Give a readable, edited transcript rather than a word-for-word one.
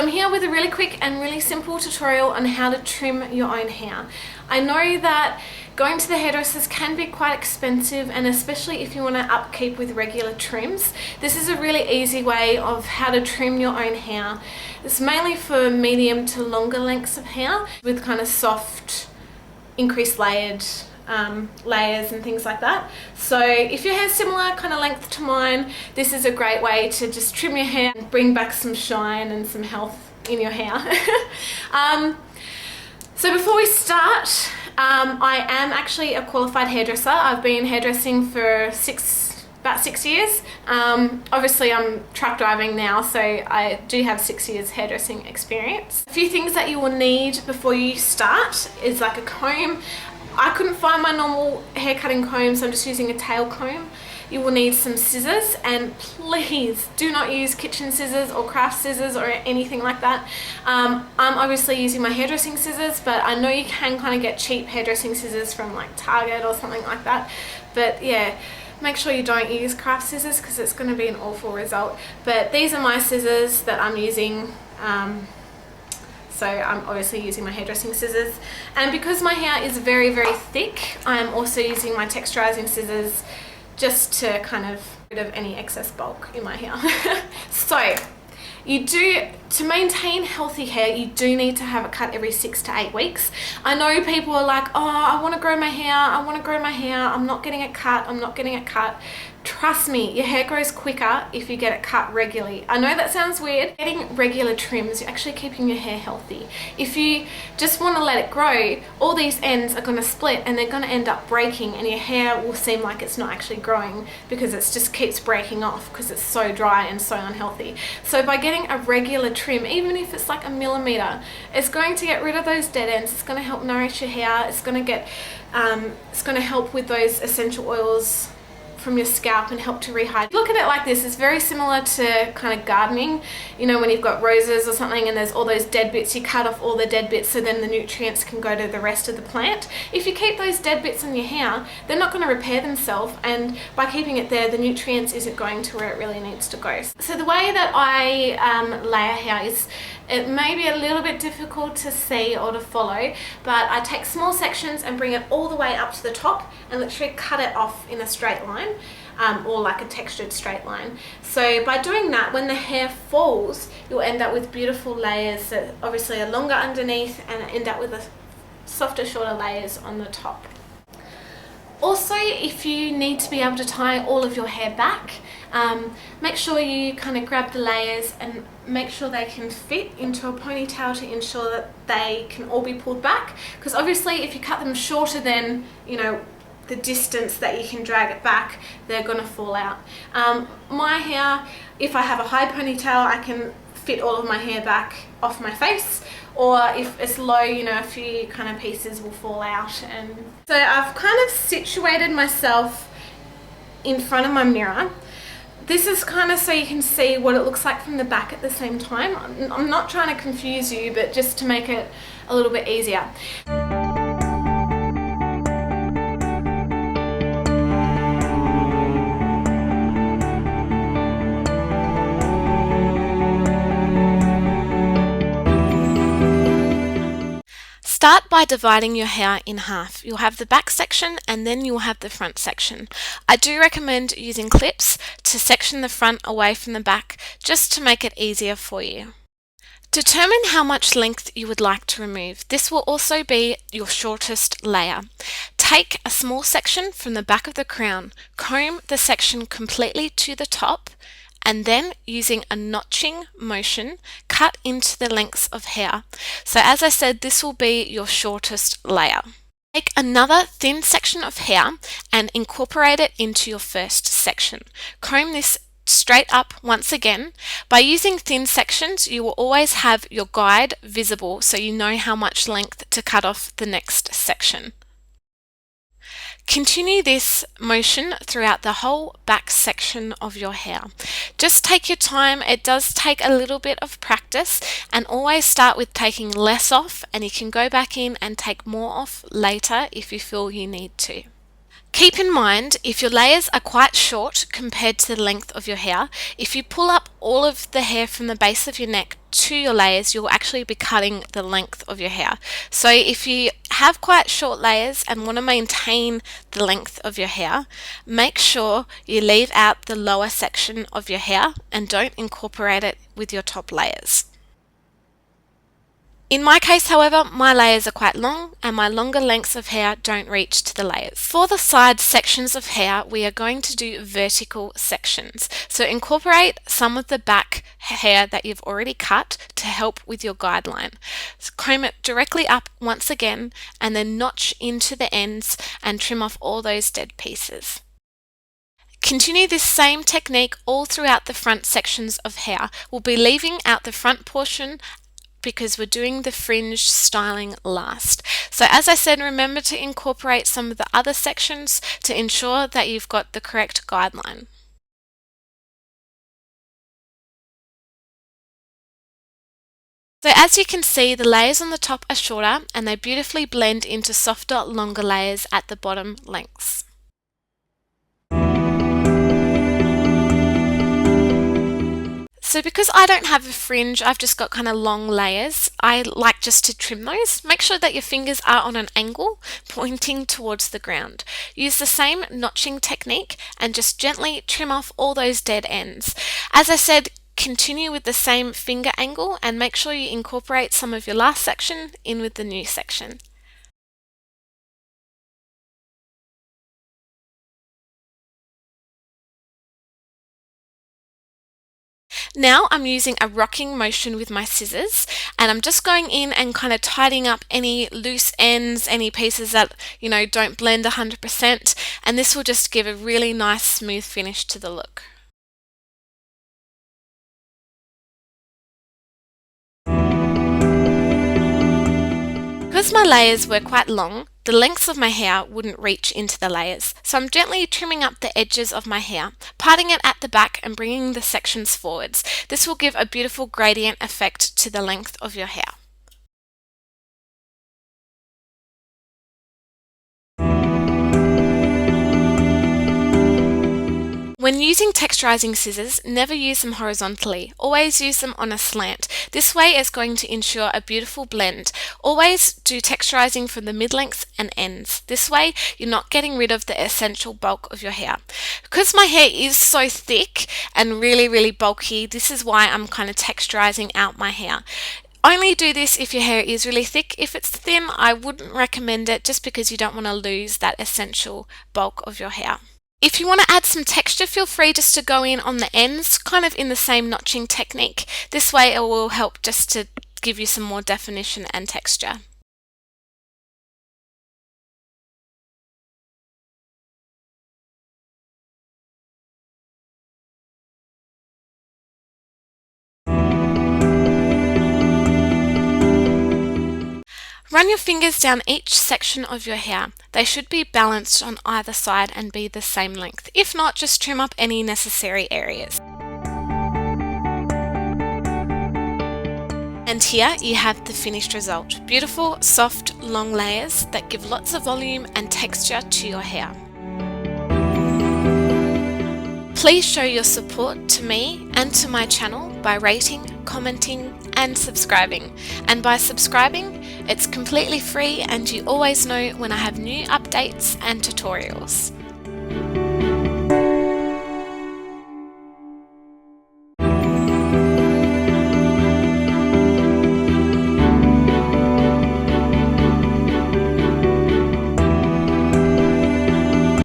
I'm here with a really quick and really simple tutorial on how to trim your own hair. I know that going to the hairdressers can be quite expensive, and especially if you want to upkeep with regular trims, this is a really easy way of how to trim your own hair. It's mainly for medium to longer lengths of hair with kind of soft, increased layered layers and things like that. So if your hair's similar kind of length to mine, this is a great way to just trim your hair and bring back some shine and some health in your hair. So before we start, I am actually a qualified hairdresser. I've been hairdressing for about 6 years. Obviously I'm truck driving now, so I do have 6 years hairdressing experience. A few things that you will need before you start is like a comb. I couldn't find my normal hair cutting comb, so I'm just using a tail comb. You will need some scissors, and please do not use kitchen scissors or craft scissors or anything like that. I'm obviously using my hairdressing scissors, but I know you can kind of get cheap hairdressing scissors from like Target or something like that. But yeah, make sure you don't use craft scissors because it's going to be an awful result. But these are my scissors that I'm using. So I'm obviously using my hairdressing scissors, and because my hair is very, very thick, I'm also using my texturizing scissors just to kind of get rid of any excess bulk in my hair. So to maintain healthy hair, you do need to have it cut every 6 to 8 weeks. I know people are like, oh, I want to grow my hair, I'm not getting it cut. Trust me, your hair grows quicker if you get it cut regularly. I know that sounds weird. Getting regular trims, you're actually keeping your hair healthy. If you just want to let it grow, all these ends are going to split and they're going to end up breaking, and your hair will seem like it's not actually growing because it just keeps breaking off because it's so dry and so unhealthy. So by getting a regular trim, even if it's like 1 millimeter, it's going to get rid of those dead ends. It's going to help nourish your hair. It's going to help with those essential oils from your scalp and help to rehydrate. Look at it like this. It's very similar to kind of gardening. You know, when you've got roses or something and there's all those dead bits, you cut off all the dead bits so then the nutrients can go to the rest of the plant. If you keep those dead bits in your hair, they're not going to repair themselves, and by keeping it there, the nutrients isn't going to where it really needs to go. So the way that I layer hair is, it may be a little bit difficult to see or to follow, but I take small sections and bring it all the way up to the top and literally cut it off in a straight line, or like a textured straight line. So by doing that, when the hair falls, you'll end up with beautiful layers that obviously are longer underneath and end up with a softer, shorter layers on the top. Also, if you need to be able to tie all of your hair back, make sure you kind of grab the layers and make sure they can fit into a ponytail to ensure that they can all be pulled back, because obviously if you cut them shorter than, you know, the distance that you can drag it back, they're going to fall out. My hair, if I have a high ponytail, I can fit all of my hair back off my face, or if it's low, you know, a few kind of pieces will fall out. And so I've kind of situated myself in front of my mirror. This is kind of so you can see what it looks like from the back at the same time. I'm not trying to confuse you, but just to make it a little bit easier. Start by dividing your hair in half. You'll have the back section and then you'll have the front section. I do recommend using clips to section the front away from the back, just to make it easier for you. Determine how much length you would like to remove. This will also be your shortest layer. Take a small section from the back of the crown, comb the section completely to the top, and then using a notching motion, cut into the lengths of hair. So as I said, this will be your shortest layer. Take another thin section of hair and incorporate it into your first section. Comb this straight up once again. By using thin sections, you will always have your guide visible so you know how much length to cut off the next section. Continue this motion throughout the whole back section of your hair. Just take your time. It does take a little bit of practice, and always start with taking less off, and you can go back in and take more off later if you feel you need to. Keep in mind, if your layers are quite short compared to the length of your hair, if you pull up all of the hair from the base of your neck to your layers, you'll actually be cutting the length of your hair. So if you have quite short layers and want to maintain the length of your hair, make sure you leave out the lower section of your hair and don't incorporate it with your top layers. In my case, however, my layers are quite long and my longer lengths of hair don't reach to the layers. For the side sections of hair, we are going to do vertical sections. So incorporate some of the back hair that you've already cut to help with your guideline. So comb it directly up once again and then notch into the ends and trim off all those dead pieces. Continue this same technique all throughout the front sections of hair. We'll be leaving out the front portion because we're doing the fringe styling last. So as I said, remember to incorporate some of the other sections to ensure that you've got the correct guideline. So as you can see, the layers on the top are shorter and they beautifully blend into softer, longer layers at the bottom lengths. So because I don't have a fringe, I've just got kind of long layers. I like just to trim those. Make sure that your fingers are on an angle, pointing towards the ground. Use the same notching technique and just gently trim off all those dead ends. As I said, continue with the same finger angle and make sure you incorporate some of your last section in with the new section. Now I'm using a rocking motion with my scissors and I'm just going in and kind of tidying up any loose ends, any pieces that don't blend 100%, and this will just give a really nice smooth finish to the look. Because my layers were quite long, the lengths of my hair wouldn't reach into the layers, so I'm gently trimming up the edges of my hair, parting it at the back and bringing the sections forwards. This will give a beautiful gradient effect to the length of your hair. When using texturizing scissors, never use them horizontally. Always use them on a slant. This way is going to ensure a beautiful blend. Always do texturizing from the mid-lengths and ends. This way, you're not getting rid of the essential bulk of your hair. Because my hair is so thick and really bulky, this is why I'm kind of texturizing out my hair. Only do this if your hair is really thick. If it's thin, I wouldn't recommend it just because you don't want to lose that essential bulk of your hair. If you want to add some texture, feel free just to go in on the ends, kind of in the same notching technique. This way it will help just to give you some more definition and texture. Run your fingers down each section of your hair. They should be balanced on either side and be the same length. If not, just trim up any necessary areas. And here you have the finished result. Beautiful, soft, long layers that give lots of volume and texture to your hair. Please show your support to me and to my channel by rating, commenting and subscribing. And by subscribing, it's completely free and you always know when I have new updates and tutorials.